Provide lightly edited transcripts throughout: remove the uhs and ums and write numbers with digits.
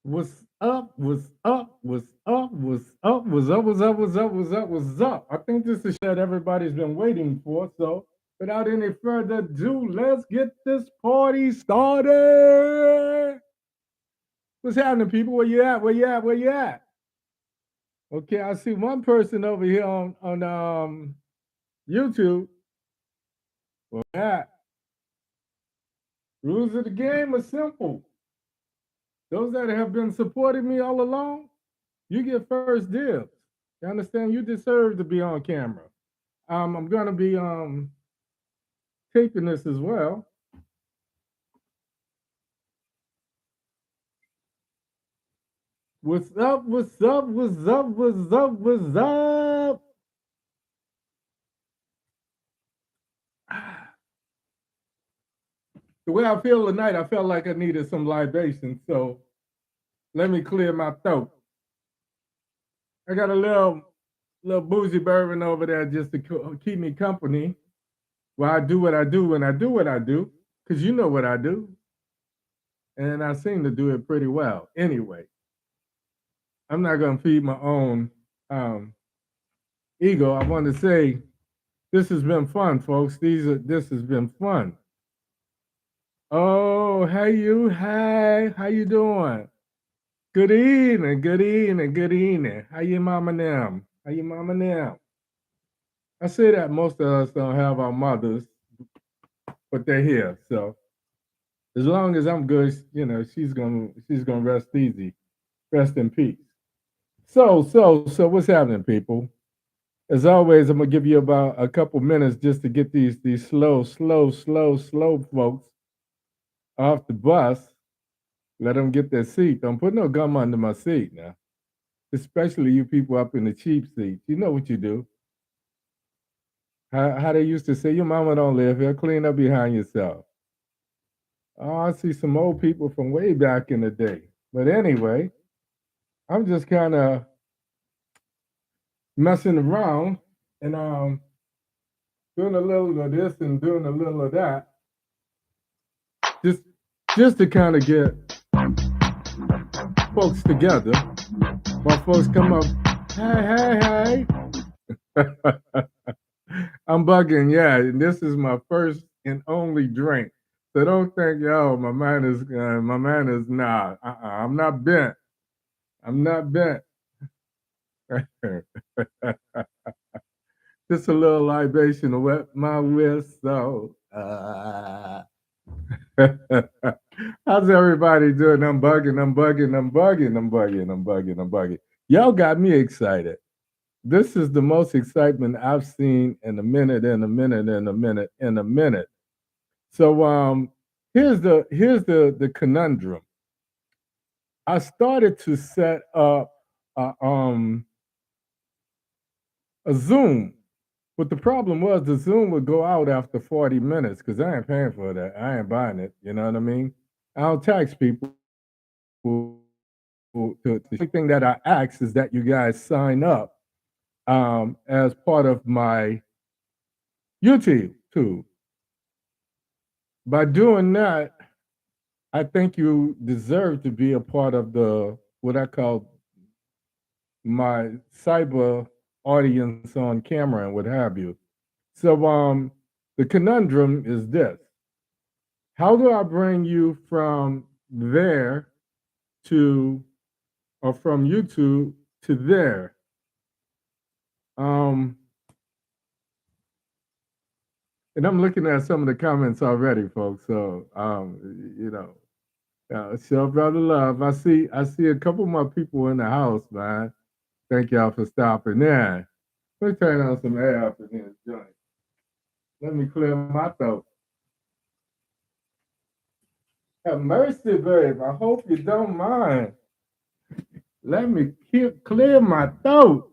What's up? What's up? What's up? What's up? What's up? What's up? What's up? What's up? What's up? I think this is that everybody's been waiting for. So, without any further ado, let's get this party started. What's happening, people? Where you at? Where you at? Where you at? Okay, I see one person over here on YouTube. Where you at? Rules of the game are simple. Those that have been supporting me all along, you get first dibs. You understand? You deserve to be on camera. I'm gonna be taping this as well. What's up? What's up? What's up? What's up? What's up? The way I feel tonight, I felt like I needed some libation, so let me clear my throat. I got a little boozy bourbon over there just to keep me company while I do what I do and I do what I do, because you know what I do, and I seem to do it pretty well. Anyway, I'm not gonna feed my own um, ego. I want to say this has been fun, folks. This has been fun. Oh, hey you, hey, how you doing? Good evening, good evening, good evening. How you mama now? How you mama now? I say that most of us don't have our mothers, but they're here. So as long as I'm good, she's gonna rest easy, rest in peace. So what's happening, people? As always, I'm gonna give you about a couple minutes just to get these slow folks off the bus. Let them get their seat. Don't put no gum under my seat now. Especially you people up in the cheap seats. You know what you do. How they used to say, your mama don't live here. Clean up behind yourself. Oh, I see some old people from way back in the day. But anyway, I'm just kind of messing around and doing a little of this and doing a little of that. Just just to kind of get folks together while folks come up. Hey, hey. I'm bugging, yeah. And this is my first and only drink. So don't think, yo, my man is nah. I'm not bent. I'm not bent. Just a little libation to wet my whistle. How's everybody doing? I'm bugging, I'm bugging, I'm bugging, I'm bugging, I'm bugging, I'm bugging. Y'all got me excited. This is the most excitement I've seen in a minute, in a minute, in a minute, in a minute. So here's the conundrum. I started to set up a, um a Zoom, but the problem was the Zoom would go out after 40 minutes because I ain't paying for that. I ain't buying it. You know what I mean? I don't tax people. The only thing that I ask is that you guys sign up as part of my YouTube. By doing that, I think you deserve to be a part of the what I call my cyber audience on camera and what have you. So the conundrum is this. How do I bring you from there to or from YouTube to there? Um and I'm looking at some of the comments already, folks. So show brother love. I see a couple more people in the house, man. Thank y'all for stopping there. Let me turn on some air up in this joint. Let me clear my throat. Have mercy, babe. I hope you don't mind. Let me clear my throat.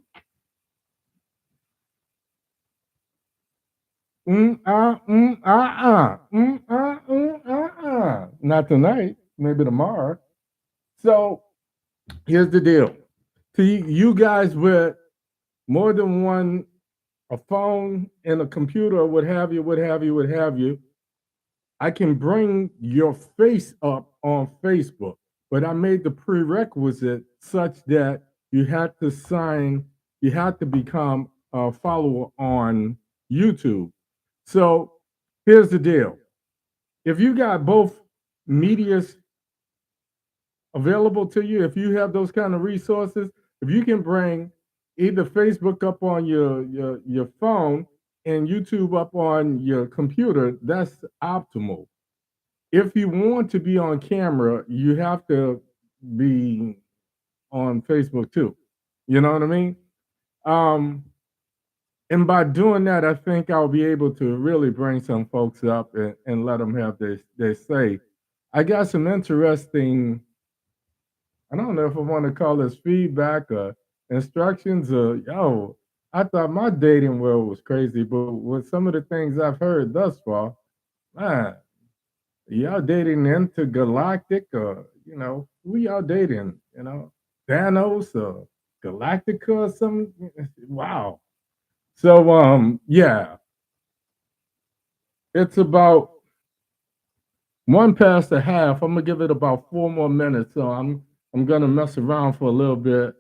Not tonight. Maybe tomorrow. So here's the deal. To you guys with more than one, a phone and a computer, or what have you, what have you, what have you, I can bring your face up on Facebook. but I made the prerequisite such that you had to sign, you had to become a follower on YouTube. So here's the deal. If you got both medias available to you, if you have those kind of resources, if you can bring either Facebook up on your phone and YouTube up on your computer, that's optimal. If you want to be on camera, you have to be on Facebook too. You know what I mean? Um, and by doing that, I think I'll be able to really bring some folks up and let them have their say. I got some interesting, I don't know if I want to call this feedback or instructions or, yo, I thought my dating world was crazy, but with some of the things I've heard thus far, man, y'all dating intergalactic or, who y'all dating, Thanos or Galactica or something? Wow. So, yeah, it's about one past the half. I'm gonna give it about 4 more minutes. So I'm gonna mess around for a little bit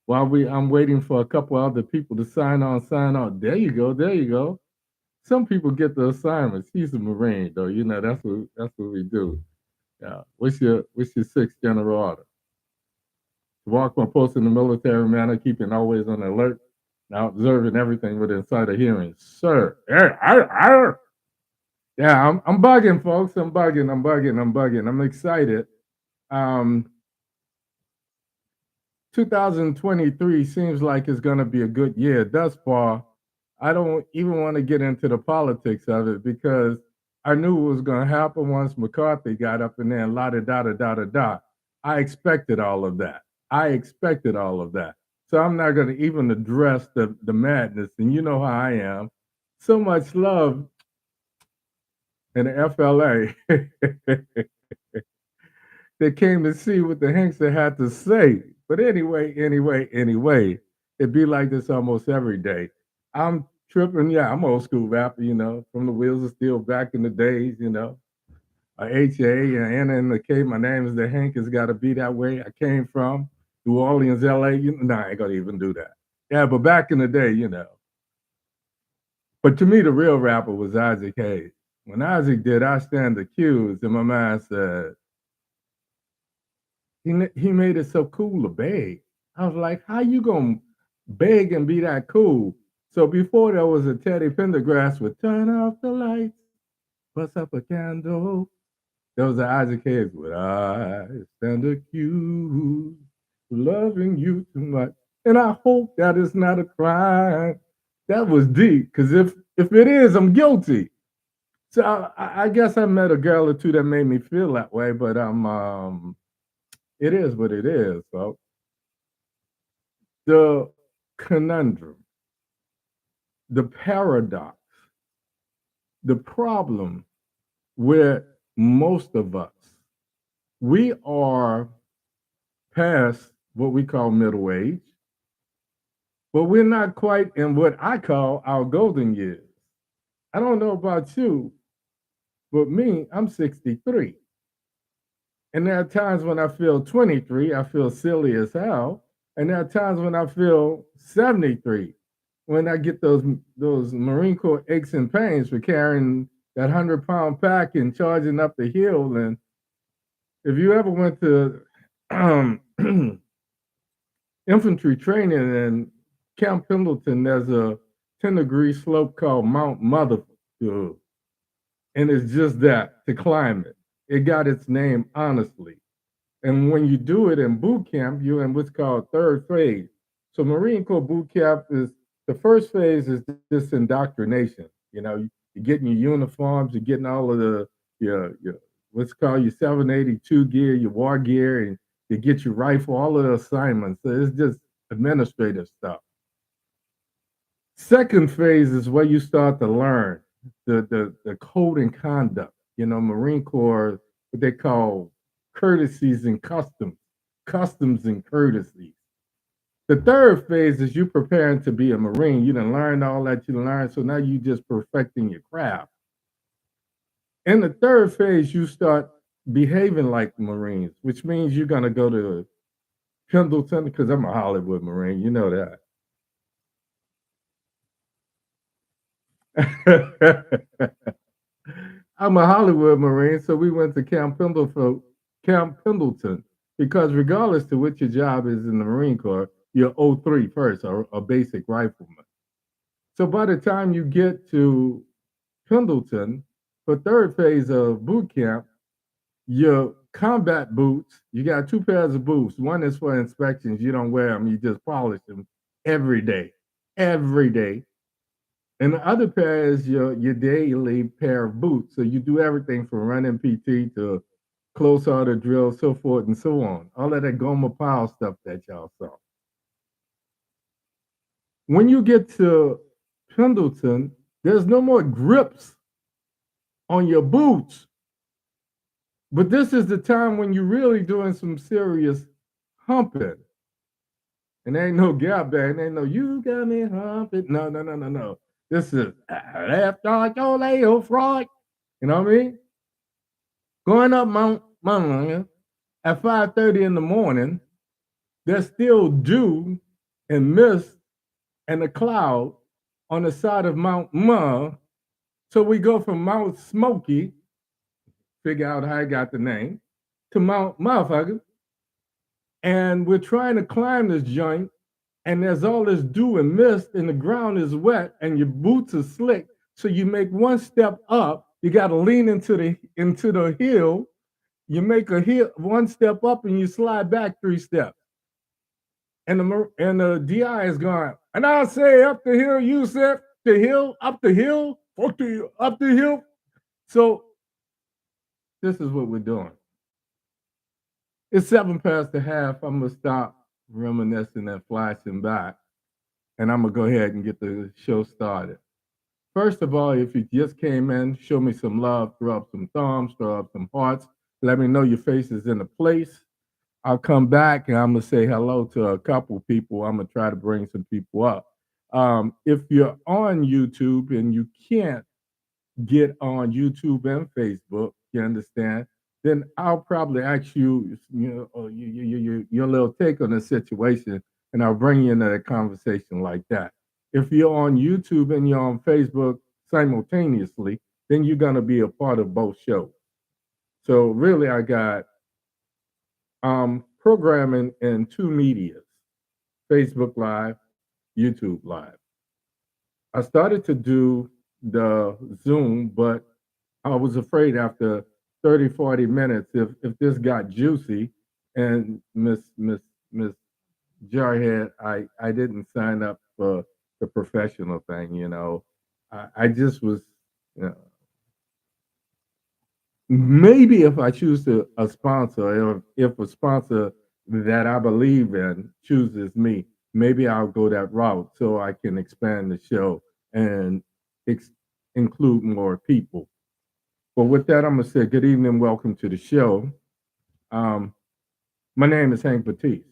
while I'm waiting for a couple other people to sign on, sign on. There you go, there you go. Some people get the assignments. He's a Marine, though. That's what we do. Yeah. What's your sixth general order? To walk my post in the military manner, keeping always on alert, now observing everything within sight of hearing. Sir. Yeah, I'm bugging, folks. I'm bugging. I'm excited. Um, 2023 seems like it's going to be a good year. Thus far, I don't even want to get into the politics of it because I knew it was going to happen once McCarthy got up in there and la da da da da da da. I expected all of that. I expected all of that. So I'm not going to even address the madness. And you know how I am. So much love in the FLA. They came to see what the Hankster had to say. But anyway, it be like this almost every day. I'm tripping. Yeah, I'm old school rapper, from the Wheels of Steel back in the days, HA and Anna and the K. My name is the Hank. It's got to be that way. I came from New Orleans, LA. I ain't going to even do that. Yeah, but back in the day. But to me, the real rapper was Isaac Hayes. When Isaac did I Stand Accused, and my mind said, he made it so cool to beg. I was like, how you gonna beg and be that cool? So before there was a Teddy Pendergrass would turn off the lights, bust up a candle. There was an Isaac Hayes with I stand accused of loving you too much. And I hope that is not a crime. That was deep, because if it is, I'm guilty. So I guess I met a girl or two that made me feel that way, but it is what it is. So the conundrum, the paradox, the problem with most of us, we are past what we call middle age, but we're not quite in what I call our golden years. I don't know about you, but me, I'm 63. And there are times when I feel 23, I feel silly as hell. And there are times when I feel 73, when I get those Marine Corps aches and pains for carrying that 100-pound pack and charging up the hill. And if you ever went to infantry training in Camp Pendleton, there's a 10-degree slope called Mount Motherfucker. And it's just that, to climb it. It got its name honestly. And when you do it in boot camp, you're in what's called third phase. So Marine Corps boot camp is, the first phase is just indoctrination. You're getting your uniforms, you're getting all of your what's called your 782 gear, your war gear, and you get your rifle, all of the assignments. So it's just administrative stuff. Second phase is where you start to learn the code and conduct. Marine Corps, what they call courtesies and customs and courtesies. The third phase is you preparing to be a Marine. You done learned all that you learned, so now you just perfecting your craft. In the third phase, you start behaving like Marines, which means you're gonna go to Pendleton because I'm a Hollywood Marine. You know that. I'm a Hollywood Marine, so we went to Camp Pendleton, because regardless to what your job is in the Marine Corps, you're O3 first, or a basic rifleman. So by the time you get to Pendleton for third phase of boot camp, your combat boots, you got two pairs of boots. One is for inspections. You don't wear them, you just polish them every day. Every day. And the other pair is your daily pair of boots. So you do everything from running PT to close order drill, so forth and so on. All of that Goma Pile stuff that y'all saw. When you get to Pendleton, there's no more grips on your boots. But this is the time when you're really doing some serious humping. And there ain't no gap there. And ain't no, you got me humping. No, no, no, no, no. This is left on your leg, fraud. You know what I mean? Going up Mount Monongah at 5:30 in the morning, there's still dew and mist and a cloud on the side of Mount Ma. So we go from Mount Smoky, figure out how I got the name, to Mount Motherfucker. And we're trying to climb this joint, and there's all this dew and mist, and the ground is wet, and your boots are slick. So you make one step up, you got to lean into the hill. You make a hill one step up, and you slide back 3 steps. And the DI is going, and I say up the hill, you said the hill, up the hill, up the hill. So this is what we're doing. It's 7 past the half. I'm gonna stop reminiscing and flashing back, and I'm gonna go ahead and get the show started. First of all, if you just came in, show me some love, throw up some thumbs, throw up some hearts. Let me know your face is in the place. I'll come back and I'm gonna say hello to a couple people. I'm gonna try to bring some people up. If you're on YouTube and you can't get on YouTube and Facebook, you understand? Then I'll probably ask you, your little take on the situation, and I'll bring you into a conversation like that. If you're on YouTube and you're on Facebook simultaneously, then you're gonna be a part of both shows. So really, I got programming in two medias: Facebook Live, YouTube Live. I started to do the Zoom, but I was afraid after 30, 40 minutes, if this got juicy, and Miss Jarhead, I didn't sign up for the professional thing. I just was, you know, maybe if I choose a sponsor, if a sponsor that I believe in chooses me, maybe I'll go that route so I can expand the show and ex- include more people. But with that, I'm gonna say good evening, welcome to the show. Um, my name is Hank Batiste,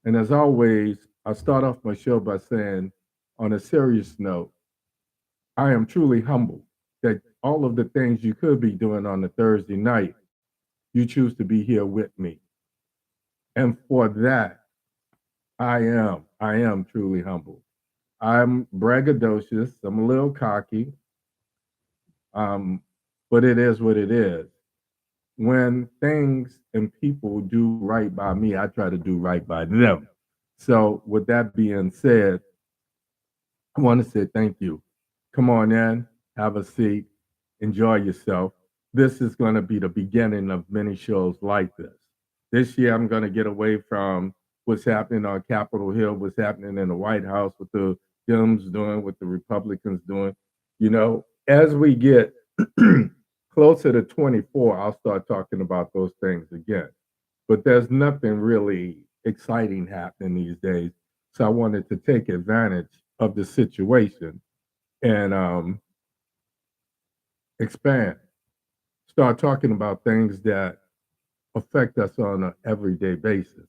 and as always, I start off my show by saying, on a serious note, I am truly humbled that all of the things you could be doing on a Thursday night, you choose to be here with me. And for that, I am truly humbled. I'm braggadocious, I'm a little cocky, um, but it is what it is. When things and people do right by me, I try to do right by them. So, with that being said, I want to say thank you. Come on in, have a seat, enjoy yourself. This is going to be the beginning of many shows like this. This year, I'm going to get away from what's happening on Capitol Hill, what's happening in the White House, what the Dems doing, what the Republicans doing. As we get closer to 24, I'll start talking about those things again. But there's nothing really exciting happening these days. So I wanted to take advantage of the situation and expand, start talking about things that affect us on an everyday basis.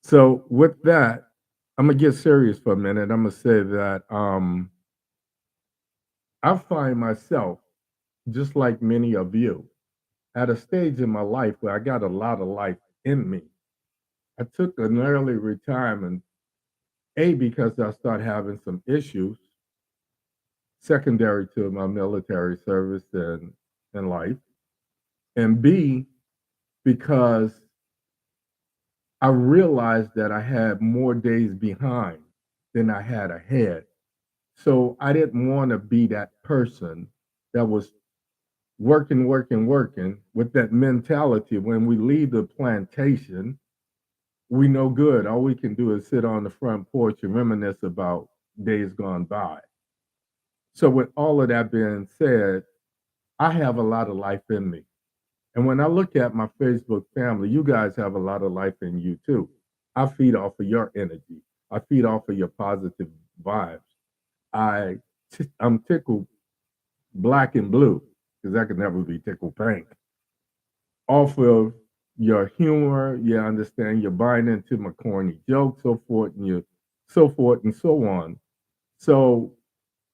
So with that, I'm gonna get serious for a minute. I'm gonna say that I find myself, just like many of you, at a stage in my life where I got a lot of life in me. I took an early retirement, A, because I started having some issues secondary to my military service and life, and B, because I realized that I had more days behind than I had ahead. So I didn't want to be that person that was working, working, working with that mentality. When we leave the plantation, we no good. All we can do is sit on the front porch and reminisce about days gone by. So, with all of that being said, I have a lot of life in me. And when I look at my Facebook family, you guys have a lot of life in you too. I feed off of your energy. I feed off of your positive vibes. I'm tickled black and blue because I could never be tickled pink. Off of your humor, you understand you're buying into my corny jokes, so forth and so on. So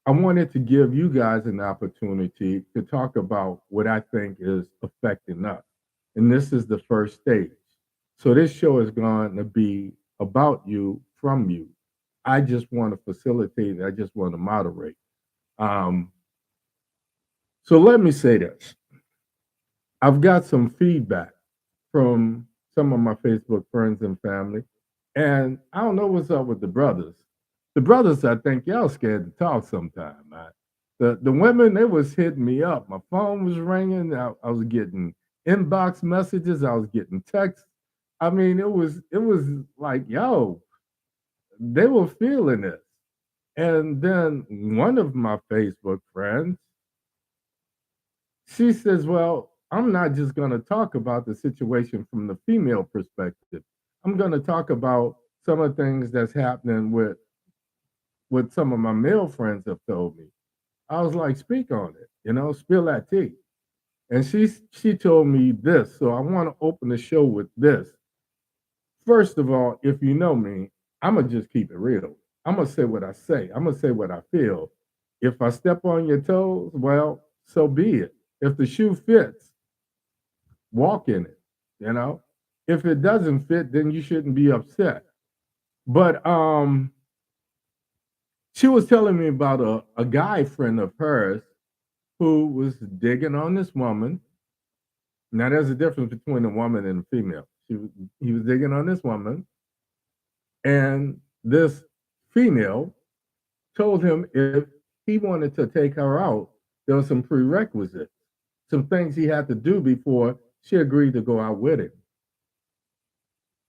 I wanted to give you guys an opportunity to talk about what I think is affecting us. And this is the first stage. So this show is going to be about you, from you. I just want to facilitate, I just want to moderate. Um, so let me say this. I've got some feedback from some of my Facebook friends and family. And I don't know what's up with the brothers. The brothers, I think y'all scared to talk sometime, man. The women, they was hitting me up. My phone was ringing. I was getting inbox messages. I was getting texts. I mean, it was like, yo, they were feeling it. And then one of my Facebook friends, she says, well, I'm not just going to talk about the situation from the female perspective. I'm going to talk about some of the things that's happening with what some of my male friends have told me. I was like, speak on it, spill that tea. And she told me this. So I want to open the show with this. First of all, if you know me, I'm going to just keep it real. I'm going to say what I say. I'm going to say what I feel. If I step on your toes, well, so be it. If the shoe fits, walk in it, you know. If it doesn't fit, then you shouldn't be upset. But she was telling me about a guy friend of hers who was digging on this woman. Now there's a difference between a woman and a female. He was digging on this woman, and this female told him if he wanted to take her out, there were some prerequisites, some things he had to do before she agreed to go out with him.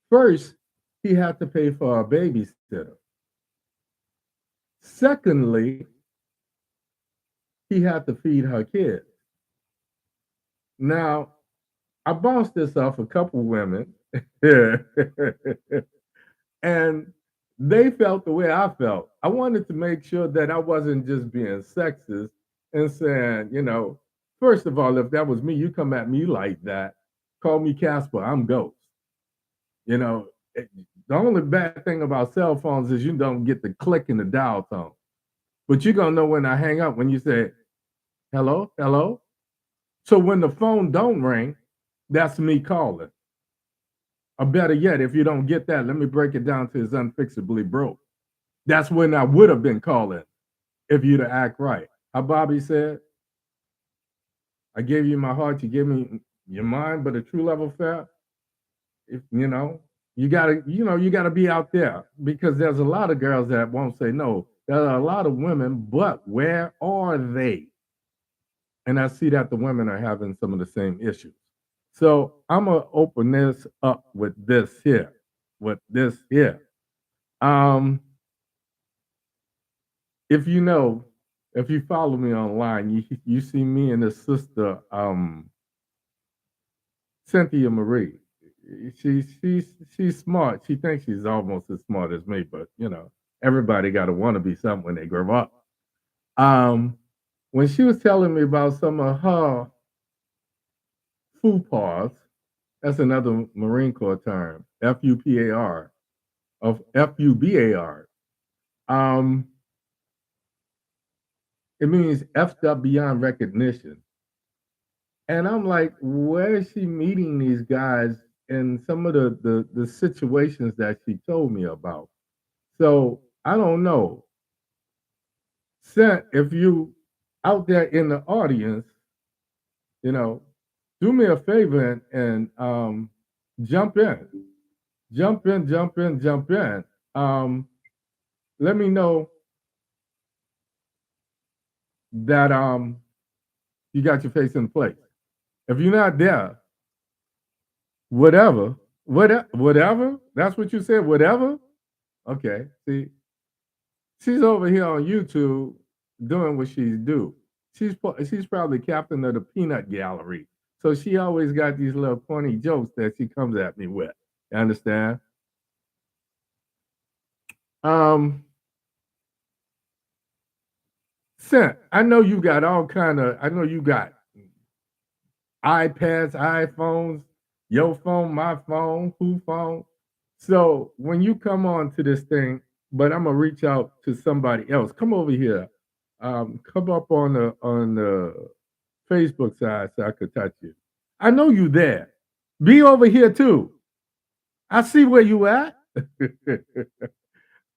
First, he had to pay for a babysitter. Secondly, he had to feed her kids. Now, I bounced this off a couple women, and they felt the way I felt. I wanted to make sure that I wasn't just being sexist and saying, first of all, if that was me, you come at me like that, call me Casper, I'm Ghost. You know, the only bad thing about cell phones is you don't get the click in the dial tone. But you're going to know when I hang up when you say, hello, hello. So when the phone don't ring, that's me calling. Or better yet, if you don't get that, let me break it down to it's unfixably broke. That's when I would have been calling if you'd have act right. How Bobby said, I gave you my heart, you gave me your mind, but a true level fair, if you gotta be out there because there's a lot of girls that won't say no. There are a lot of women, but where are they? And I see that the women are having some of the same issues. So I'm gonna open this up with this here. With this here. Um, if you know, if you follow me online, you see me and his sister, Cynthia Marie. She's smart. She thinks she's almost as smart as me, but everybody got to want to be something when they grow up. Um, when she was telling me about some of her FUPARs, that's another Marine Corps term, FUPAR, of FUBAR. Um, it means effed up beyond recognition. And I'm like, where is she meeting these guys and some of the situations that she told me about? So I don't know. Sent, if you out there in the audience, you know, do me a favor and jump in. Jump in, jump in, jump in. Um, Let me know that you got your face in place. If you're not there, whatever. That's what you said. Whatever. Okay. See, she's over here on YouTube doing what she's do. She's probably captain of the peanut gallery. So she always got these little funny jokes that she comes at me with. You understand? Um, Sent. I know you got all kind of. I know you got iPads, iPhones, your phone, my phone, who phone. So when you come on to this thing, but I'm gonna reach out to somebody else. Come over here. Come up on the Facebook side so I could touch you. I know you there. Be over here too. I see where you at.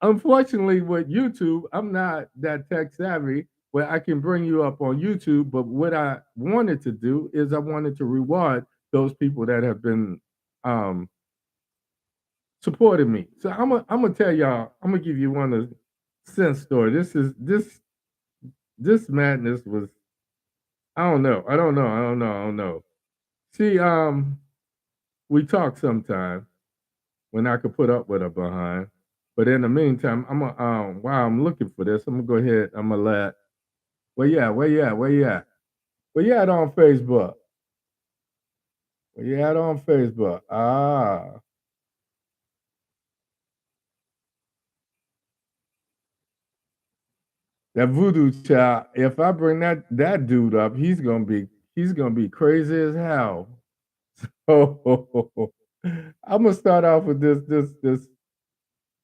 Unfortunately, with YouTube, I'm not that tech savvy where I can bring you up on YouTube. But what I wanted to do is I wanted to reward those people that have been um, supporting me. So I'm gonna tell y'all. I'm gonna give you one of Sense story. This madness was. I don't know. I don't know. I don't know. I don't know. See, we talk sometime when I could put up with her behind. But in the meantime, while I'm looking for this, I'm gonna go ahead. I'm gonna let. Where you at? Where you at? Where you at? Where you at on Facebook? Where you at on Facebook? Ah, that voodoo child. If I bring that dude up, he's gonna be crazy as hell. Oh, I'm gonna start off with this.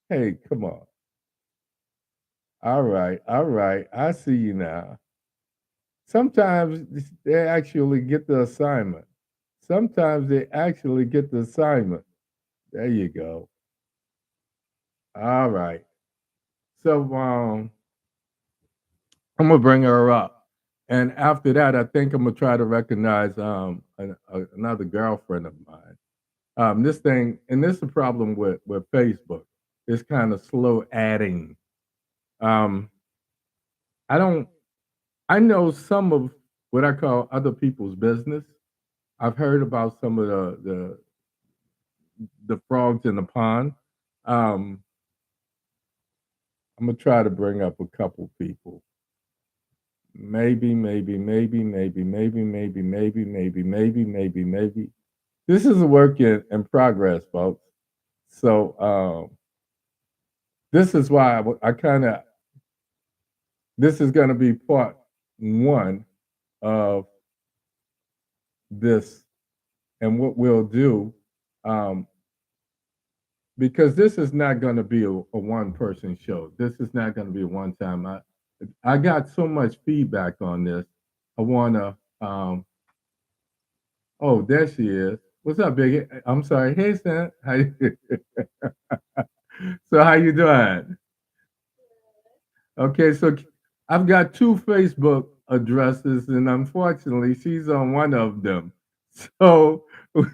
Hey, come on. All right, all right. I see you now. Sometimes they actually get the assignment. Sometimes they actually get the assignment. There you go. All right. So I'm gonna bring her up, and after that, I think I'm gonna try to recognize another girlfriend of mine. This thing, and this is the problem with Facebook. It's kind of slow adding. Um, I don't. I know some of what I call other people's business. I've heard about some of the frogs in the pond. Um, I'm gonna try to bring up a couple people. Maybe. This is a work in progress, folks. So this is why I kind of. This is going to be part one of this, and what we'll do, um, because this is not going to be a one person show. This is not going to be a one time. I got so much feedback on this. I want to. Oh, there she is. What's up, Biggie? I'm sorry. Hey, Sam. How you, so how you doing? Okay, so I've got two Facebook addresses, and unfortunately, she's on one of them. So, why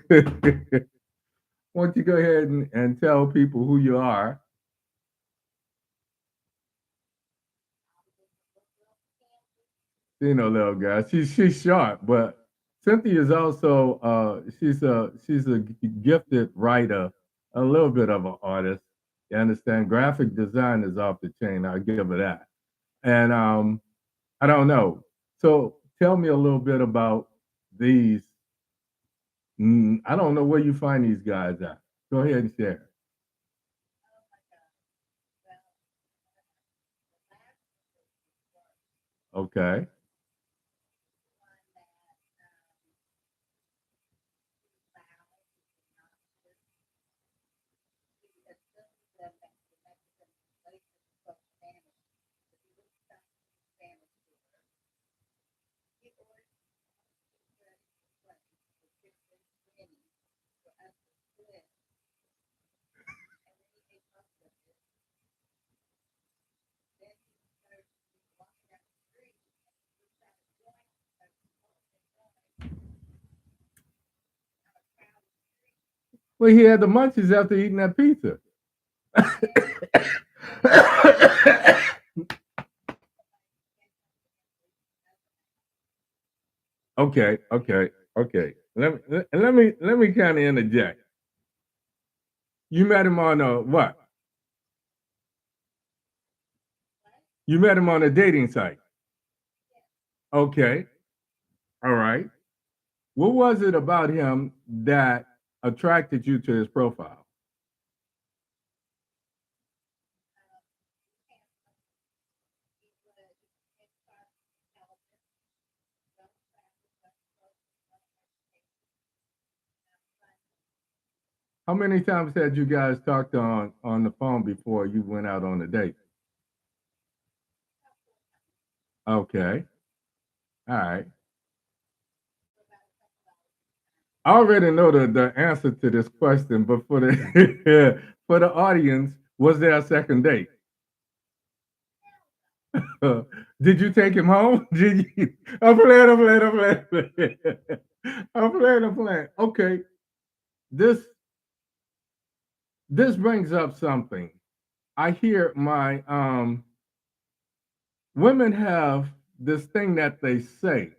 don't you go ahead and tell people who you are? You know, little guy. She's sharp, but Cynthia is also she's a gifted writer, a little bit of an artist. You understand? Graphic design is off the chain. I'll give her that. And I don't know. So tell me a little bit about these. I don't know where you find these guys at. Go ahead and share. Okay. Well, he had the munchies after eating that pizza. Okay, okay, okay. Let me kind of interject. You met him on a what? You met him on a dating site. Okay, all right. What was it about him that attracted you to his profile? How many times had you guys talked on the phone before you went out on a date? Okay, all right. I already know the answer to this question, but for the for the audience, was there a second date? Did you take him home? Did you? I'm playing. I'm playing. I'm playing. I'm playing. I'm playing. Okay, this this brings up something. I hear my women have this thing that they say.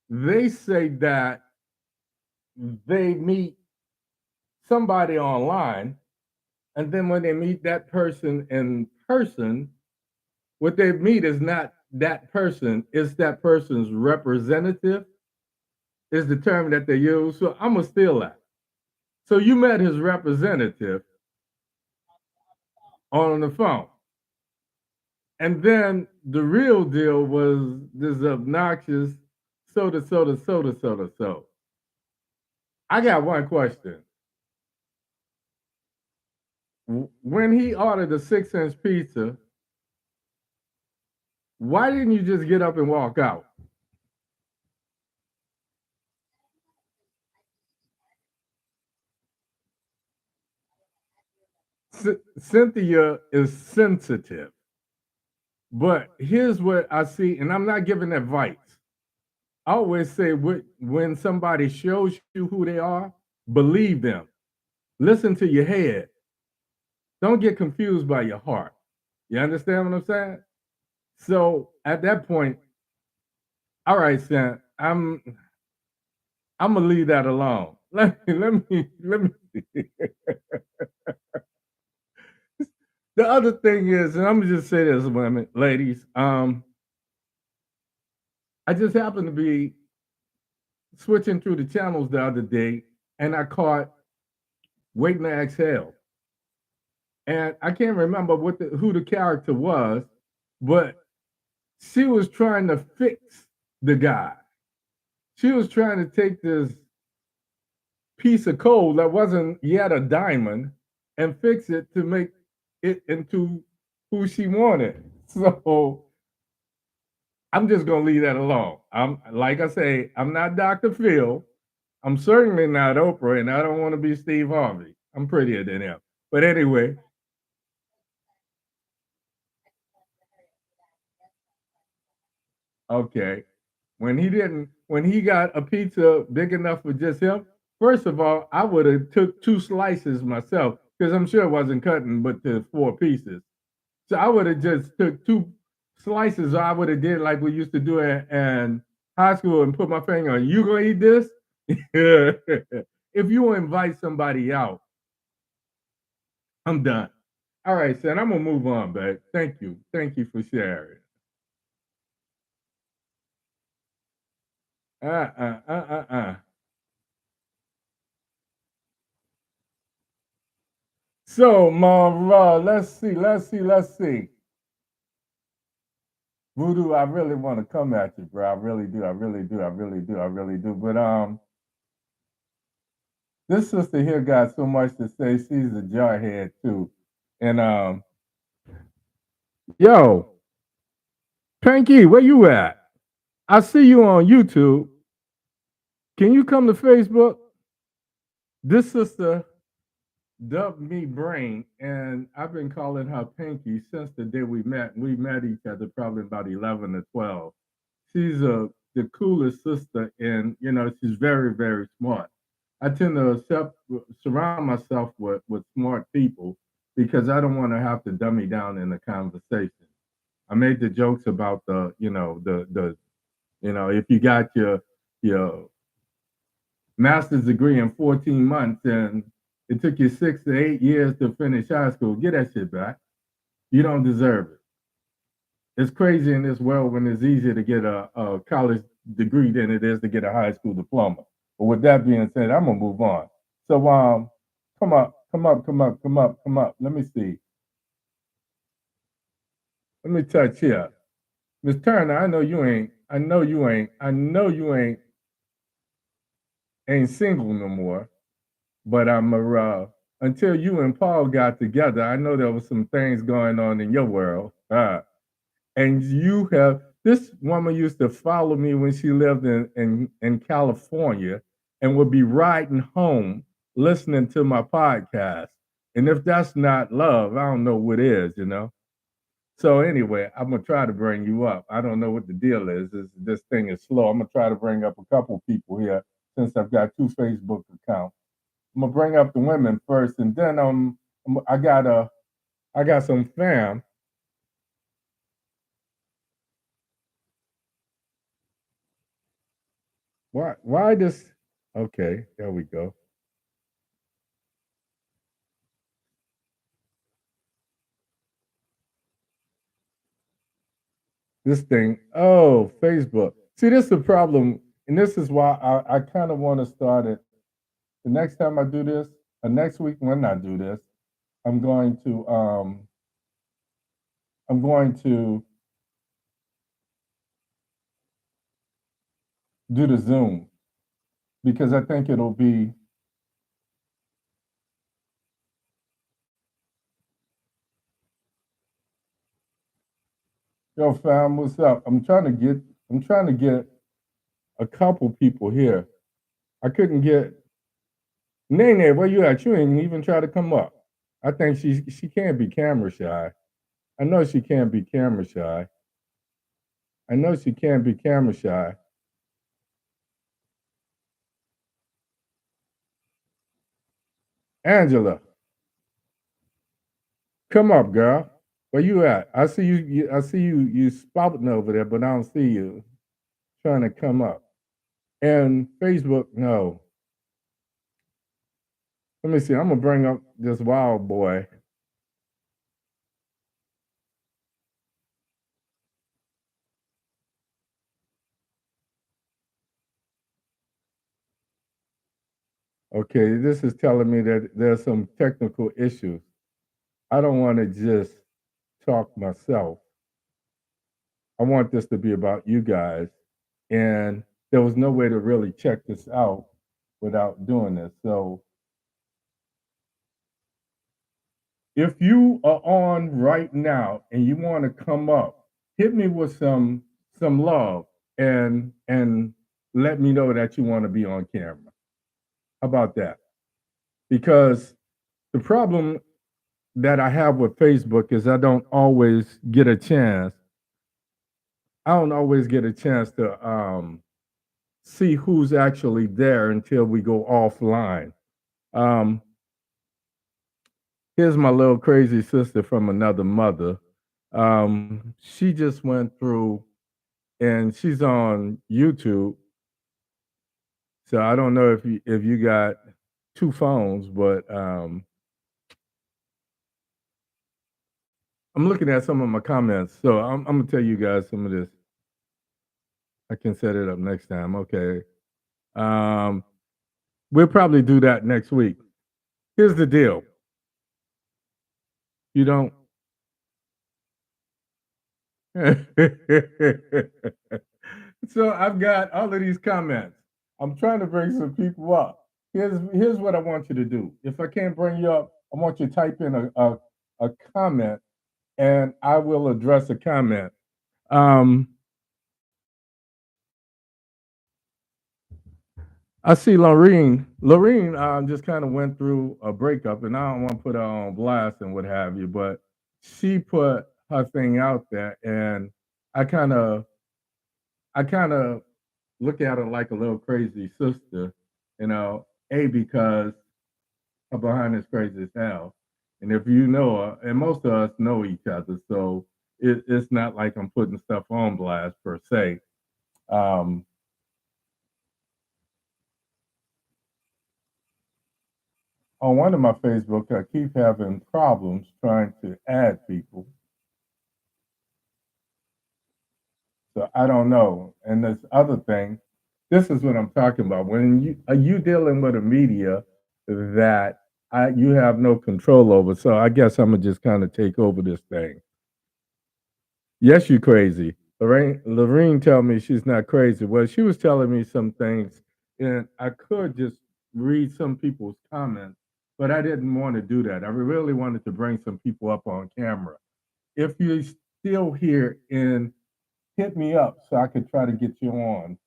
They say that they meet somebody online, and then when they meet that person in person, what they meet is not that person, it's that person's representative, is the term that they use. So I'm gonna steal that. So you met his representative on the phone. And then the real deal was this obnoxious soda. I got one question. When he ordered a 6-inch pizza, why didn't you just get up and walk out? Cynthia is sensitive. But here's what I see, and I'm not giving advice. I always say when somebody shows you who they are, believe them. Listen to your head. Don't get confused by your heart. You understand what I'm saying? So at that point, all right, Sam, I'm gonna leave that alone. Let me. The other thing is, and I'm gonna just say this, women, ladies. I just happened to be switching through the channels the other day, and I caught Waiting to Exhale, and I can't remember who the character was, but she was trying to fix the guy. She was trying to take this piece of coal that wasn't yet a diamond and fix it to make it into who she wanted. So I'm just gonna leave that alone. I'm like I say, I'm not Dr. Phil. I'm certainly not Oprah, and I don't want to be Steve Harvey. I'm prettier than him. But anyway, okay. When he got a pizza big enough for just him, first of all, I would have took 2 slices myself because I'm sure it wasn't cutting but to 4 pieces. So I would have just took 2 slices. Or I would have did like we used to do in high school and put my finger on. You gonna eat this? If you invite somebody out, I'm done. All right, son. I'm gonna move on, babe. Thank you. Thank you for sharing. Uh uh uh uh uh. So, Mara, let's see. Voodoo, I really want to come at you, bro. I really do. I really do. But this sister here got so much to say. She's a jarhead too. And yo, Panky, where you at? I see you on YouTube. Can you come to Facebook? This sister dubbed me Brain, and I've been calling her Pinky since the day we met. We met each other probably about 11 or 12. She's the coolest sister, and she's very, very smart. I tend to surround myself with smart people because I don't want to have to dummy down in the conversation. I made the jokes about if you got your master's degree in 14 months and it took you 6 to 8 years to finish high school, get that shit back. You don't deserve it. It's crazy in this world when it's easier to get a college degree than it is to get a high school diploma. But with that being said, I'm gonna move on. So come up, come up, come up, come up, come up. Let me see. Let me touch here. Miss Turner, I know you ain't. I know you ain't. I know you ain't single no more. But I'm until you and Paul got together, I know there was some things going on in your world. And you have this woman used to follow me when she lived in California and would be riding home listening to my podcast. And if that's not love, I don't know what is. So anyway, I'm gonna try to bring you up. I don't know what the deal is. This thing is slow. I'm gonna try to bring up a couple people here since I've got two Facebook accounts. I'm gonna bring up the women first, and then I got some fam. Why this? Okay, there we go. This thing. Oh, Facebook. See, this is the problem, and this is why I kind of want to start it. The next time I do this, or next week when I do this, I'm going to um I'm going to do the Zoom because I think it'll be. Yo, fam, what's up? I'm trying to get a couple people here. I couldn't get Nene, where you at? You ain't even try to come up. I think she can't be camera shy. I know she can't be camera shy. I know she can't be camera shy. Angela, come up, girl. Where you at? I see I see you spouting over there, but I don't see you trying to come up. And Facebook, no. Let me see. I'm gonna bring up this wild boy. Okay, this is telling me that there's some technical issues. I don't want to just talk myself. I want this to be about you guys. And there was no way to really check this out without doing this. So if you are on right now and you want to come up, hit me with some love and let me know that you want to be on camera. How about that? Because the problem that I have with Facebook is I don't always get a chance to see who's actually there until we go offline. Um, Here's my little crazy sister from another mother. She just went through, and she's on YouTube. So I don't know if you got two phones, but I'm looking at some of my comments. So I'm gonna tell you guys some of this. I can set it up next time. Okay. Um, we'll probably do that next week. Here's the deal. You don't. So I've got all of these comments. I'm trying to bring some people up. Here's what I want you to do. If I can't bring you up, I want you to type in a comment and I will address a comment. Um, I see Lorene. Lorene just kind of went through a breakup, and I don't want to put her on blast and what have you, but she put her thing out there, and I kind of I kind of look at her like a little crazy sister, you know. Because her behind is crazy as hell. And if you know her, and most of us know each other, so it's not like I'm putting stuff on blast per se. Um, on one of my Facebook, I keep having problems trying to add people. So I don't know. And this other thing, this is what I'm talking about. When you are you dealing with a media that you have no control over. So I guess I'm gonna just kind of take over this thing. Yes, you crazy. Lorraine tell me she's not crazy. Well, she was telling me some things, and I could just read some people's comments, but I didn't want to do that. I really wanted to bring some people up on camera. If you're still here, and hit me up so I could try to get you on.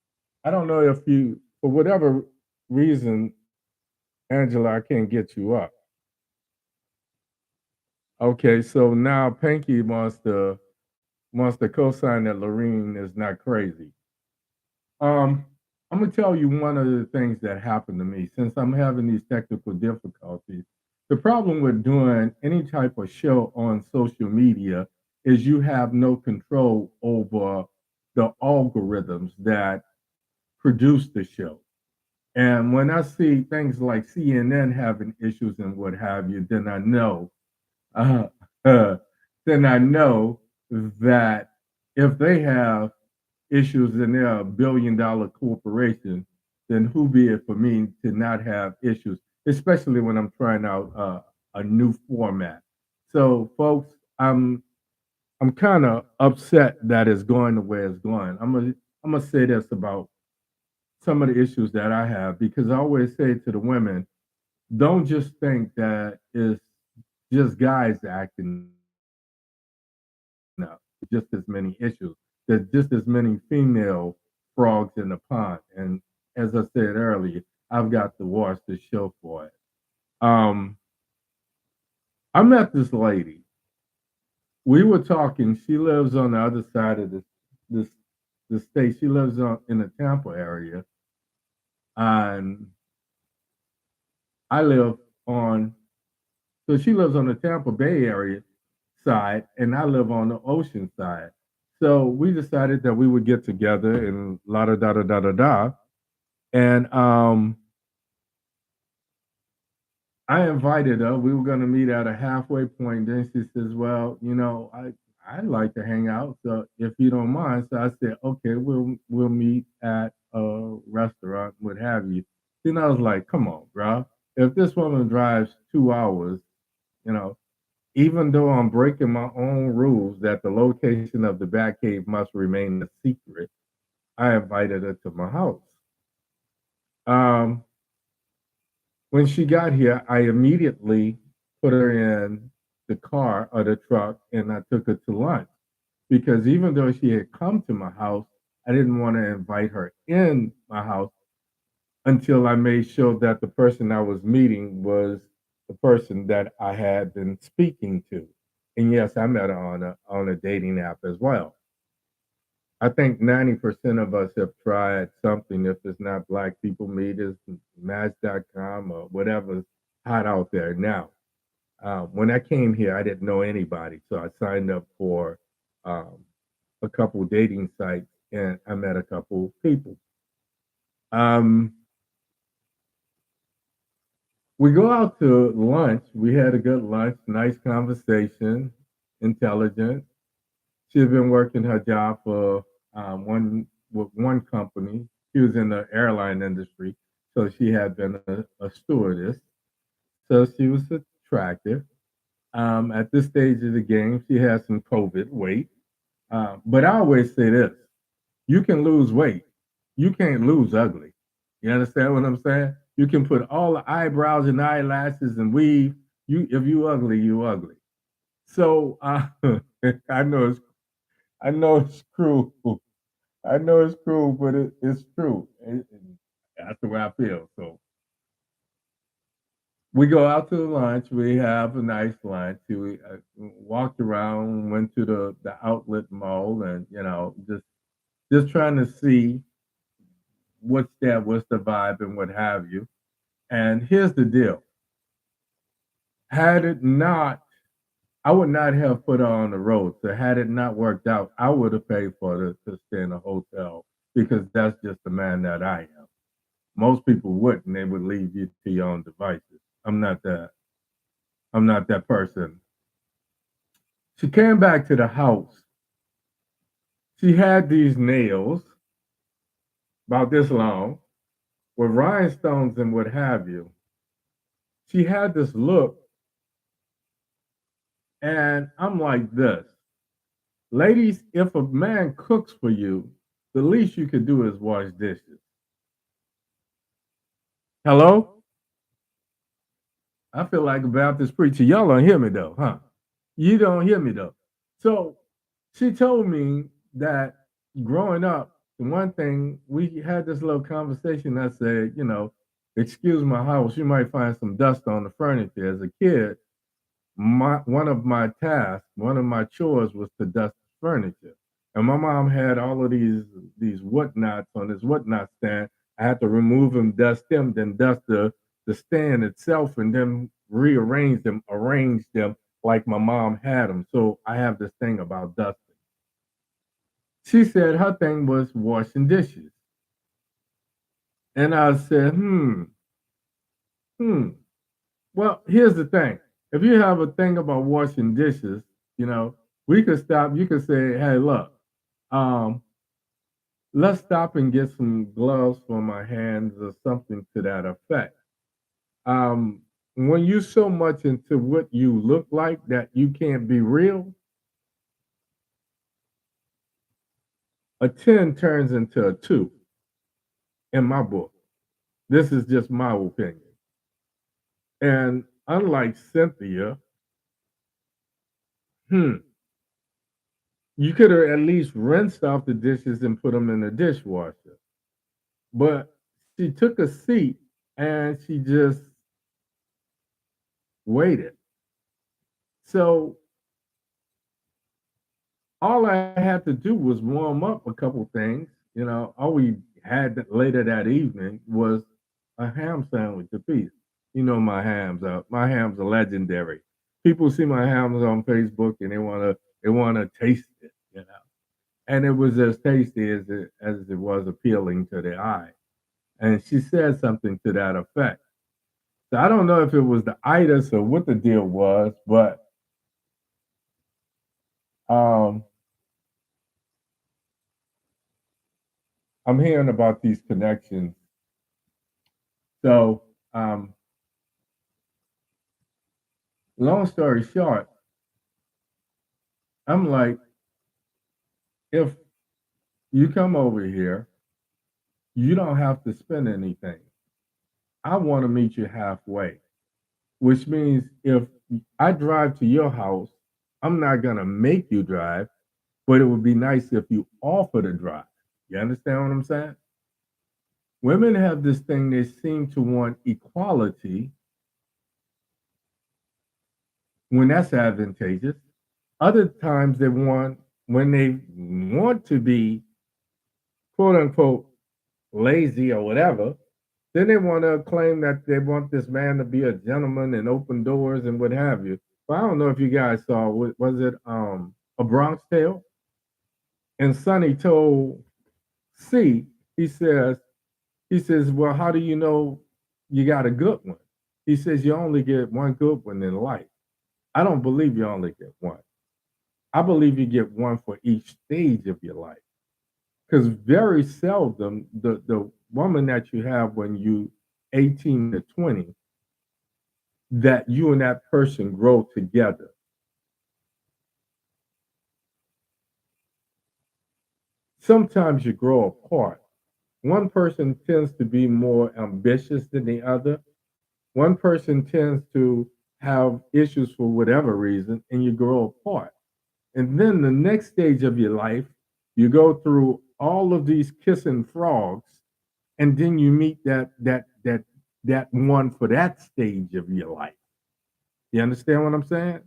I don't know if you, for whatever reason, Angela, I can't get you up. Okay, so now Pinky wants to co-sign that Lorene is not crazy. Um, I'm gonna tell you one of the things that happened to me since I'm having these technical difficulties. The problem with doing any type of show on social media is you have no control over the algorithms that produce the show. And when I see things like CNN having issues and what have you, uh, uh, then I know that if they have issues and they're a $1 billion corporation, then who be it for me to not have issues, especially when I'm trying out a new format. So, folks, I'm kind of upset that it's going the way it's going. I'm gonna say this about some of the issues that I have because I always say to the women, don't just think that it's just guys acting up. Just as many issues. There's just as many female frogs in the pond. And as I said earlier, I've got to watch the show for it. Um, I met this lady. We were talking. She lives on the other side of this the state. She lives in the Tampa area, and I live on. So she lives on the Tampa Bay area side, and I live on the ocean side. So we decided that we would get together and la da da da da da da. And I invited her. We were going to meet at a halfway point. Then she says, "Well, I'd like to hang out. So if you don't mind." So I said, "Okay, we'll meet at a restaurant, what have you." Then I was like, "Come on, bro. If this woman drives 2 hours, you know, even though I'm breaking my own rules that the location of the Batcave must remain a secret, I invited her to my house. Um, when she got here, I immediately put her in the car or the truck and I took her to lunch because even though she had come to my house, I didn't want to invite her in my house until I made sure that the person I was meeting was the person that I had been speaking to. And yes, I met her on a dating app as well. I think 90% of us have tried something. If it's not Black People Meet, it's Match.com or whatever's hot out there now. When I came here, I didn't know anybody, so I signed up for um, a couple dating sites, and I met a couple people. Um, we go out to lunch. We had a good lunch, nice conversation, intelligent. She had been working her job for one company. She was in the airline industry, so she had been a stewardess. So she was attractive. At this stage of the game, she had some COVID weight. But I always say this: you can lose weight, you can't lose ugly. You understand what I'm saying? You can put all the eyebrows and eyelashes and weave. If you ugly, you ugly. So I know it's cruel. I know it's cruel, but it's true. That's the way I feel. So we go out to lunch. We have a nice lunch. We walked around, went to the outlet mall, and just trying to see what's there, what's the vibe, and what have you. And here's the deal. Had it not, I would not have put her on the road. So had it not worked out, I would have paid for her to stay in a hotel because that's just the man that I am. Most people wouldn't. They would leave you to your own devices. I'm not that. I'm not that person. She came back to the house. She had these nails about this long with rhinestones and what have you. She had this look, and I'm like this. Ladies, if a man cooks for you, the least you could do is wash dishes. Hello? I feel like a Baptist preacher. Y'all don't hear me though, huh? You don't hear me though. So she told me that growing up, the one thing we had this little conversation. I said, excuse my house, you might find some dust on the furniture. As a kid, one of my tasks, one of my chores was to dust furniture. And my mom had all of these whatnots on this whatnot stand. I had to remove them, dust them, then dust the stand itself, and then rearrange them, arrange them like my mom had them. So I have this thing about dusting. She said her thing was washing dishes. And I said, hmm. Well, here's the thing. If you have a thing about washing dishes, you know, we could stop. You could say, hey, look, um, let's stop and get some gloves for my hands or something to that effect. Um, when you so much into what you look like that you can't be real, a 10 turns into a 2 in my book. This is just my opinion. And unlike Cynthia, hmm, you could have at least rinsed off the dishes and put them in the dishwasher. But she took a seat and she just waited. So all I had to do was warm up a couple things. All we had later that evening was a ham sandwich apiece. My hams are legendary. People see my hams on Facebook and they wanna taste it. And it was as tasty as it was appealing to the eye. And she said something to that effect. So I don't know if it was the itis or what the deal was, but um, I'm hearing about these connections. So, long story short, I'm like, if you come over here, you don't have to spend anything. I want to meet you halfway, which means if I drive to your house, I'm not going to make you drive, but it would be nice if you offer to drive. You understand what I'm saying? Women have this thing, they seem to want equality when that's advantageous. Other times they want, when they want to be quote unquote lazy or whatever, then they want to claim that they want this man to be a gentleman and open doors and what have you. But I don't know if you guys saw, was it a Bronx Tale? And Sonny told C, he says, well, how do you know you got a good one? He says, you only get one good one in life. I don't believe you only get one. I believe you get one for each stage of your life. Because very seldom the woman that you have when you 18 to 20, that you and that person grow together. Sometimes you grow apart. One person tends to be more ambitious than the other. One person tends to have issues for whatever reason, and you grow apart. And then the next stage of your life, you go through all of these kissing frogs, and then you meet that one for that stage of your life. You understand what I'm saying?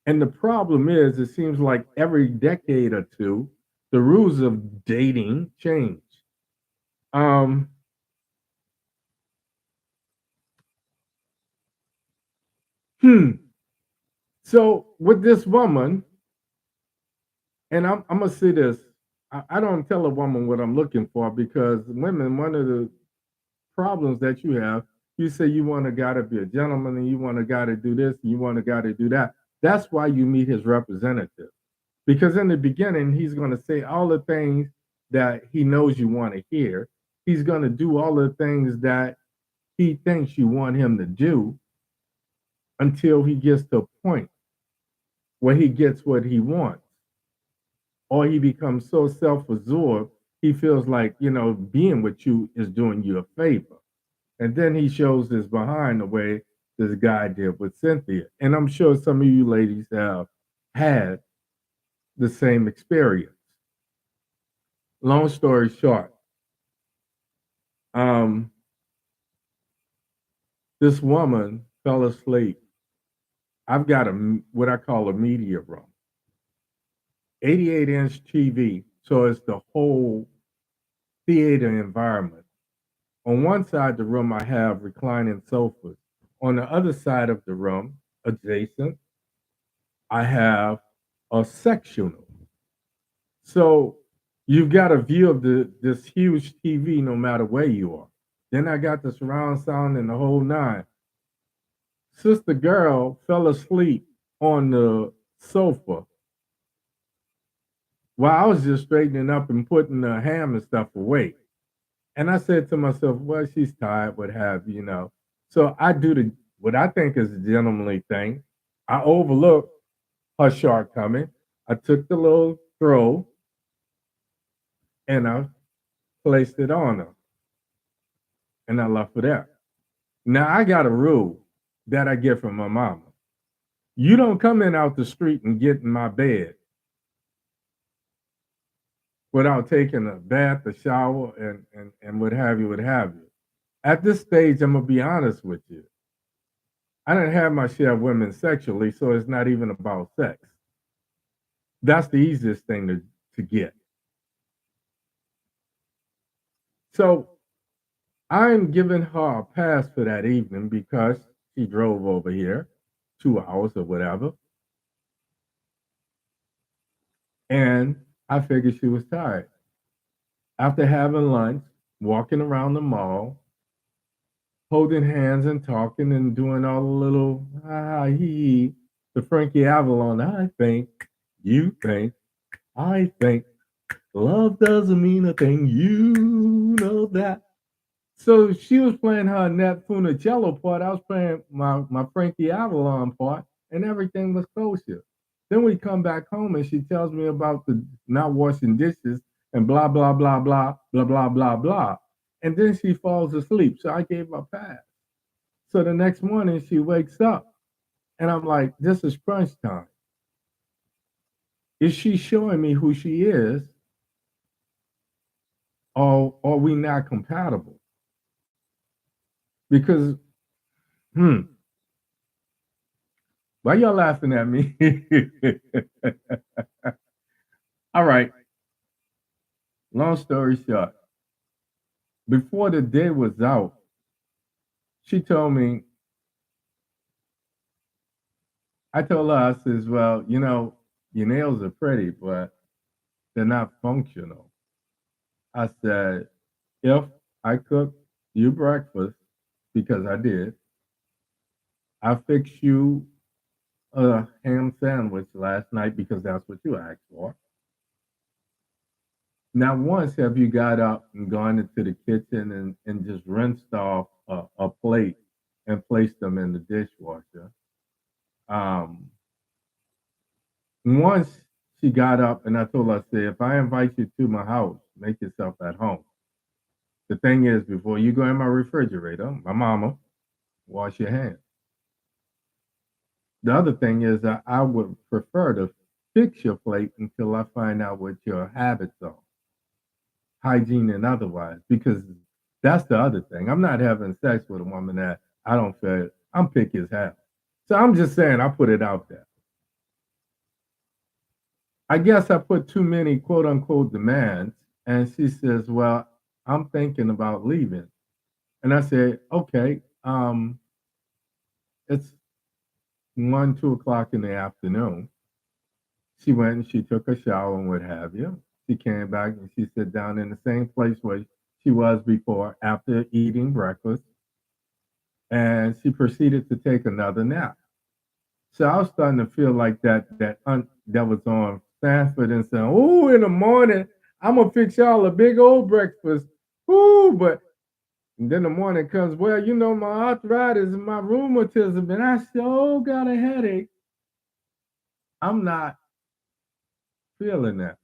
And the problem is, it seems like every decade or two, the rules of dating change. Um, Hmm. So with this woman, and I'm gonna say this. I don't tell a woman what I'm looking for because women, one of the problems that you have, you say you want a guy to be a gentleman and you want a guy to do this and you want a guy to do that. That's why you meet his representative. Because in the beginning, he's going to say all the things that he knows you want to hear. He's going to do all the things that he thinks you want him to do until he gets to a point where he gets what he wants. Or he becomes so self absorbed, he feels like, being with you is doing you a favor. And then he shows his behind the way this guy did with Cynthia. And I'm sure some of you ladies have had the same experience. Long story short, um, this woman fell asleep. I've got what I call a media room, 88-inch TV, so it's the whole theater environment. On one side of the room, I have reclining sofas. On the other side of the room, adjacent, I have a sectional. So you've got a view of this huge TV no matter where you are. Then I got the surround sound and the whole nine. Sister girl fell asleep on the sofa while I was just straightening up and putting the ham and stuff away. And I said to myself, well, she's tired, what have you. So I do what I think is a gentlemanly thing. I overlooked her shortcoming. I took the little throw and I placed it on her and I left her there. Now I got a rule that I get from my mama. You don't come in out the street and get in my bed without taking a bath, a shower, and what have you, what have you. At this stage, I'm gonna be honest with you. I didn't have my share of women sexually, so it's not even about sex. That's the easiest thing to get. So I'm giving her a pass for that evening because she drove over here 2 hours or whatever. And I figured she was tired. After having lunch, walking around the mall, holding hands and talking and doing all the little he, the Frankie Avalon, I think, you think, I think, love doesn't mean a thing, you know that. So she was playing her Nat Funicello part. I was playing my Frankie Avalon part, and everything was kosher. Then we come back home, and she tells me about the not washing dishes and blah blah blah blah blah blah blah blah. And then she falls asleep. So I gave her a pass. So the next morning she wakes up, and I'm like, "This is crunch time. Is she showing me who she is, or are we not compatible?" Because, hmm, why y'all laughing at me? All right. Long story short, before the day was out, she told me, I told her, I says, well, your nails are pretty, but they're not functional. I said, if I cook you breakfast, because I did, I fixed you a ham sandwich last night because that's what you asked for. Not once have you got up and gone into the kitchen and just rinsed off a plate and placed them in the dishwasher. Um, Once she got up and I told her, I said, if I invite you to my house, make yourself at home. The thing is, before you go in my refrigerator, my mama, wash your hands. The other thing is that I would prefer to fix your plate until I find out what your habits are, hygiene and otherwise, because that's the other thing. I'm not having sex with a woman that I don't feel I'm picky as hell. So I'm just saying, I put it out there. I guess I put too many quote unquote demands. And she says, well, I'm thinking about leaving. And I said, okay, it's 1, 2 o'clock in the afternoon. She went and she took a shower and what have you. She came back and she sat down in the same place where she was before after eating breakfast, and she proceeded to take another nap. So I was starting to feel like that was on Stanford and saying, "Oh, in the morning, I'm gonna fix y'all a big old breakfast." Ooh, but and then the morning comes, well, my arthritis and my rheumatism, and I still got a headache. I'm not feeling that.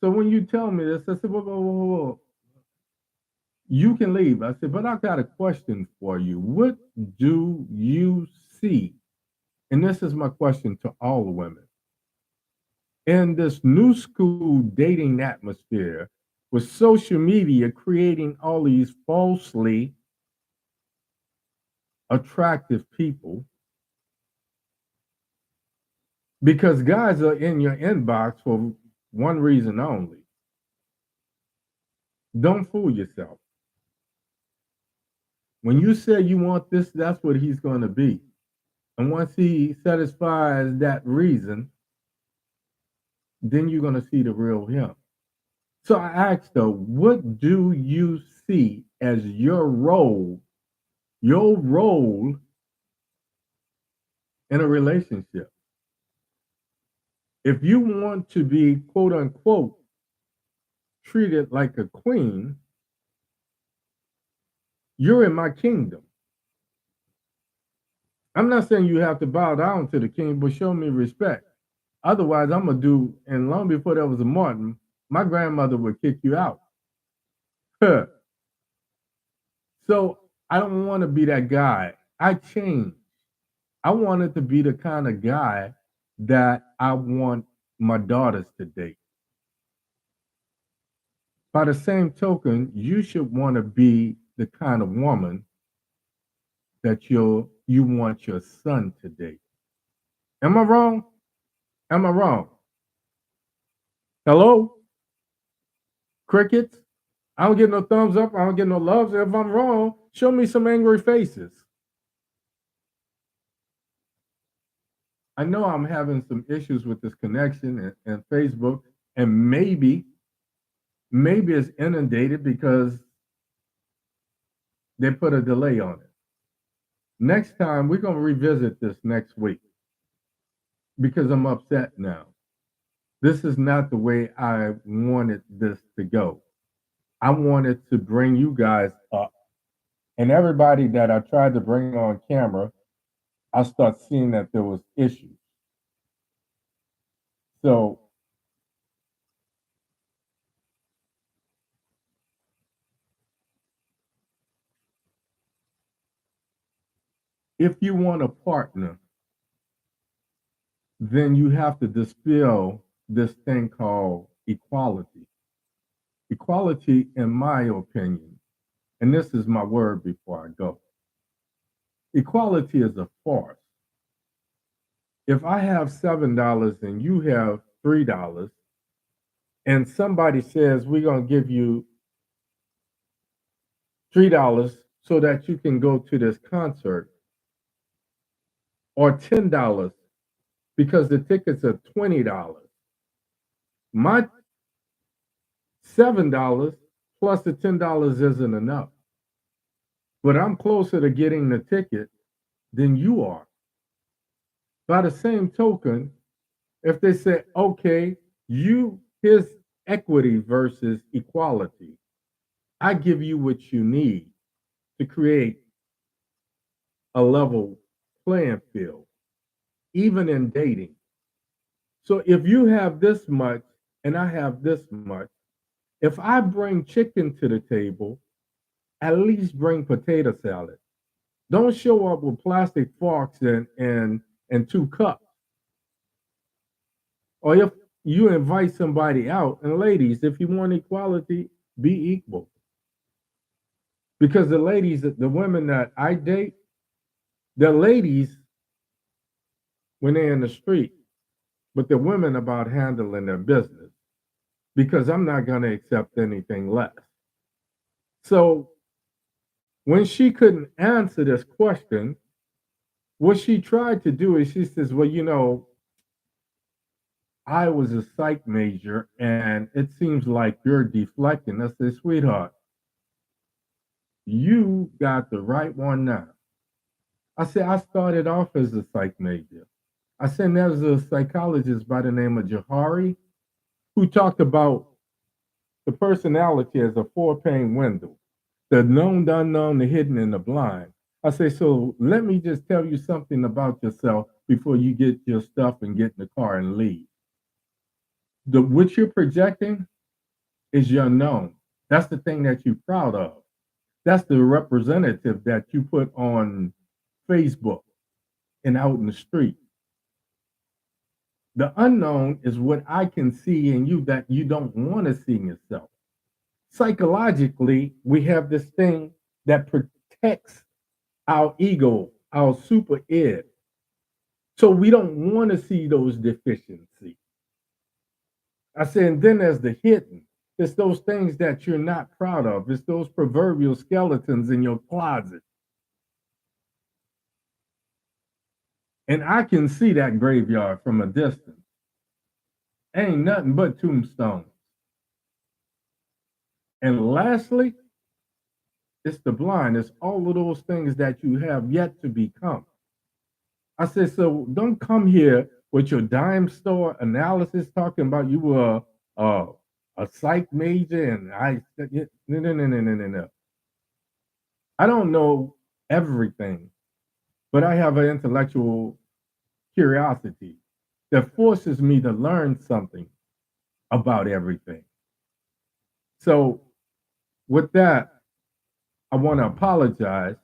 So when you tell me this, I said, whoa, whoa, whoa, whoa. You can leave. I said, but I got a question for you. What do you see? And this is my question to all the women. In this new school dating atmosphere, with social media creating all these falsely attractive people, because guys are in your inbox for one reason only. Don't fool yourself. When you say you want this, that's what he's going to be. And once he satisfies that reason, then you're going to see the real him. So I asked though, what do you see as your role in a relationship? If you want to be quote unquote treated like a queen, you're in my kingdom. I'm not saying you have to bow down to the king, but show me respect. Otherwise, I'm gonna do. And long before there was a Martin, my grandmother would kick you out. So I don't want to be that guy. I changed. I wanted to be the kind of guy that I want my daughters to date. By the same token, you should want to be the kind of woman that you want your son to date. Am I wrong? Am I wrong? Hello? Crickets? I don't get no thumbs up. I don't get no loves. If I'm wrong, show me some angry faces. I know I'm having some issues with this connection and Facebook, and maybe it's inundated because they put a delay on it. Next time, we're going to revisit this next week because I'm upset now. This is not the way I wanted this to go. I wanted to bring you guys up. And everybody that I tried to bring on camera, I start seeing that there was issues. So if you want a partner, then you have to dispel this thing called equality. Equality, in my opinion, and this is my word before I go, equality is a farce. If I have $7 and you have $3, and somebody says we're going to give you $3 so that you can go to this concert, or $10 because the tickets are $20, my $7 plus the $10 isn't enough. But I'm closer to getting the ticket than you are. By the same token, if they say, okay, here's equity versus equality, I give you what you need to create a level playing field, even in dating. So if you have this much and I have this much, if I bring chicken to the table, at least bring potato salad. Don't show up with plastic forks and 2 cups. Or if you invite somebody out, and ladies, if you want equality, be equal. Because the ladies, the women that I date, they're ladies when they're in the street, but they're women about handling their business. Because I'm not going to accept anything less. So when she couldn't answer this question, What she tried to do is she says, well, I was a psych major and it seems like you're deflecting. I said, sweetheart, you got the right one now. I said, I started off as a psych major. I said, there's a psychologist by the name of Johari who talked about the personality as a four-pane window, the known, the unknown, the hidden, and the blind. I say, so let me just tell you something about yourself before you get your stuff and get in the car and leave. What you're projecting is your known. That's the thing that you're proud of. That's the representative that you put on Facebook and out in the street. The unknown is what I can see in you that you don't want to see in yourself. Psychologically, we have this thing that protects our ego, our super id. So we don't want to see those deficiencies. I said, and then there's the hidden. It's those things that you're not proud of. It's those proverbial skeletons in your closet. And I can see that graveyard from a distance. Ain't nothing but tombstones. And lastly, it's the blind. It's all of those things that you have yet to become. I said, so don't come here with your dime store analysis talking about you were a psych major and I said, no, no, no, no, no, no, no. I don't know everything, but I have an intellectual curiosity that forces me to learn something about everything. So with that, I want to apologize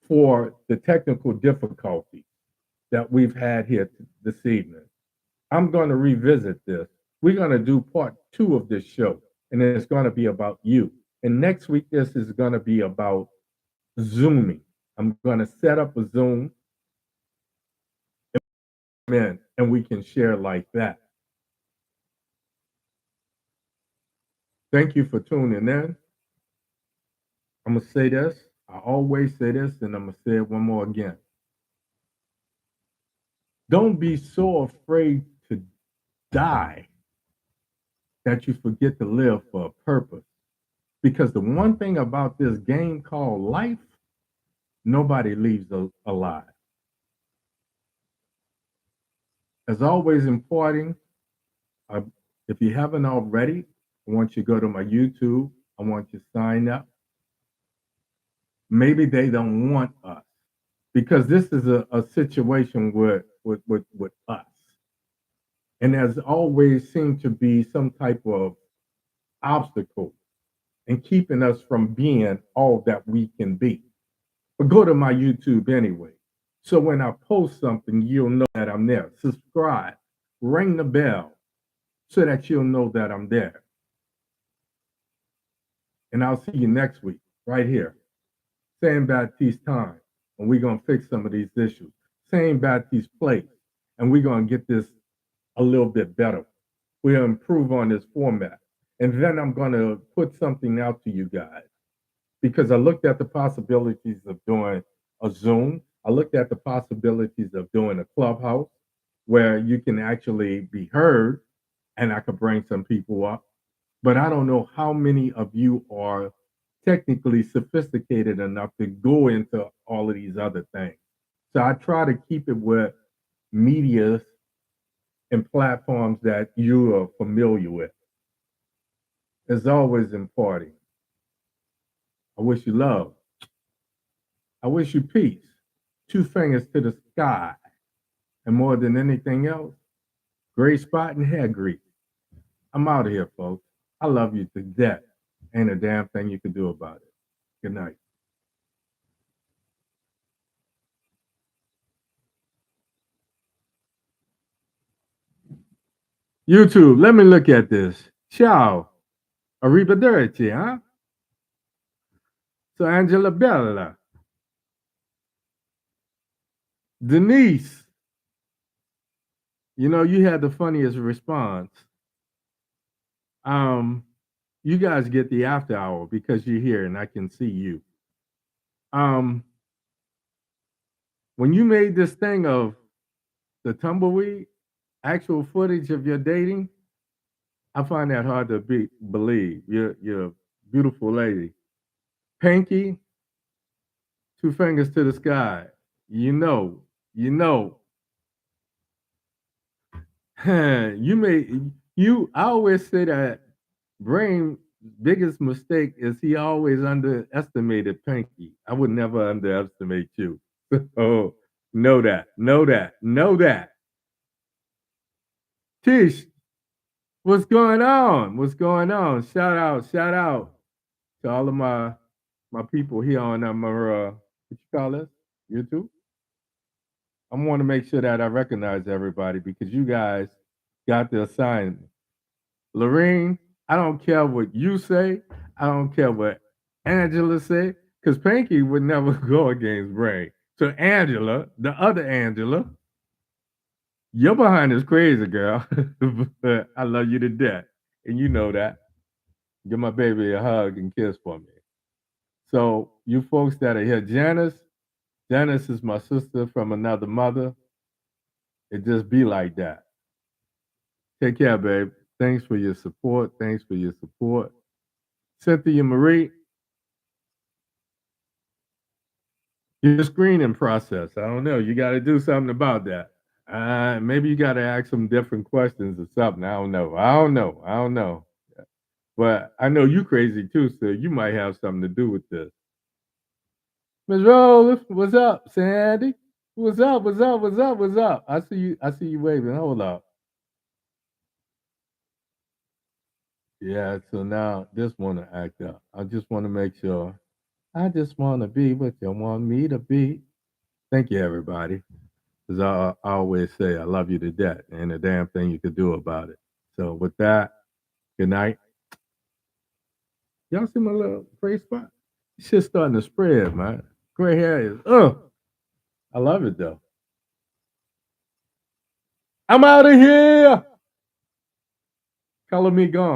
for the technical difficulties that we've had here this evening. I'm going to revisit this. We're going to do part 2 of this show, and it's going to be about you. And next week, this is going to be about Zooming. I'm going to set up a Zoom, and we can share like that. Thank you for tuning in. I'm going to say this. I always say this, and I'm going to say it one more again. Don't be so afraid to die that you forget to live for a purpose. Because the one thing about this game called life, nobody leaves alive. As always, important, uh, if you haven't already, I want you to go to my YouTube. I want you to sign up. Maybe they don't want us because this is a situation with us. And there's always seemed to be some type of obstacle in keeping us from being all that we can be. But go to my YouTube anyway. So when I post something, you'll know that I'm there. Subscribe, ring the bell so that you'll know that I'm there. And I'll see you next week right here. Same Baptiste time. And we're going to fix some of these issues. Same Baptiste place. And we're going to get this a little bit better. We'll improve on this format. And then I'm going to put something out to you guys because I looked at the possibilities of doing a Zoom. I looked at the possibilities of doing a clubhouse where you can actually be heard and I could bring some people up. But I don't know how many of you are technically sophisticated enough to go into all of these other things. So I try to keep it with medias and platforms that you are familiar with. As always, important. I wish you love. I wish you peace. 2 fingers to the sky. And more than anything else, gray spot and hair grease. I'm out of here, folks. I love you to death. Ain't a damn thing you can do about it. Good night. YouTube, let me look at this. Ciao. Arrivederci, huh? So Angela Bella. Denise. You had the funniest response. Um, you guys get the after hour because you're here and I can see you. Um, When you made this thing of the tumbleweed, actual footage of your dating, I find that hard to believe. You're a beautiful lady. Pinky, two fingers to the sky. You know, you know. You made you. I always say that Brain biggest mistake is he always underestimated Pinky. I would never underestimate you. Oh, know that, know that, know that. Tish, what's going on? What's going on? Shout out to all of my people here on my what you call this? YouTube. I want to make sure that I recognize everybody because you guys got the assignment. Lorene, I don't care what you say. I don't care what Angela say, because Pinky would never go against Brain. So Angela, the other Angela, your behind is crazy, girl. But I love you to death. And you know that. Give my baby a hug and kiss for me. So you folks that are here, Janice is my sister from another mother. It just be like that. Take care, babe. Thanks for your support. Thanks for your support. Cynthia Marie, your screening process. I don't know. You got to do something about that. Maybe you got to ask some different questions or something. I don't know. I don't know. I don't know. But I know you crazy too, so you might have something to do with this. Miss Rose, what's up, Sandy? What's up? What's up? What's up? What's up? I see you. I see you waving. Hold up. Yeah. So now this want to act up. I just want to make sure. I just want to be what you want me to be. Thank you, everybody. As I always say, I love you to death, and a damn thing you could do about it. So with that, good night. Y'all see my little gray spot? Shit's starting to spread, man. Gray hair is, I love it though. I'm out of here. Color me gone.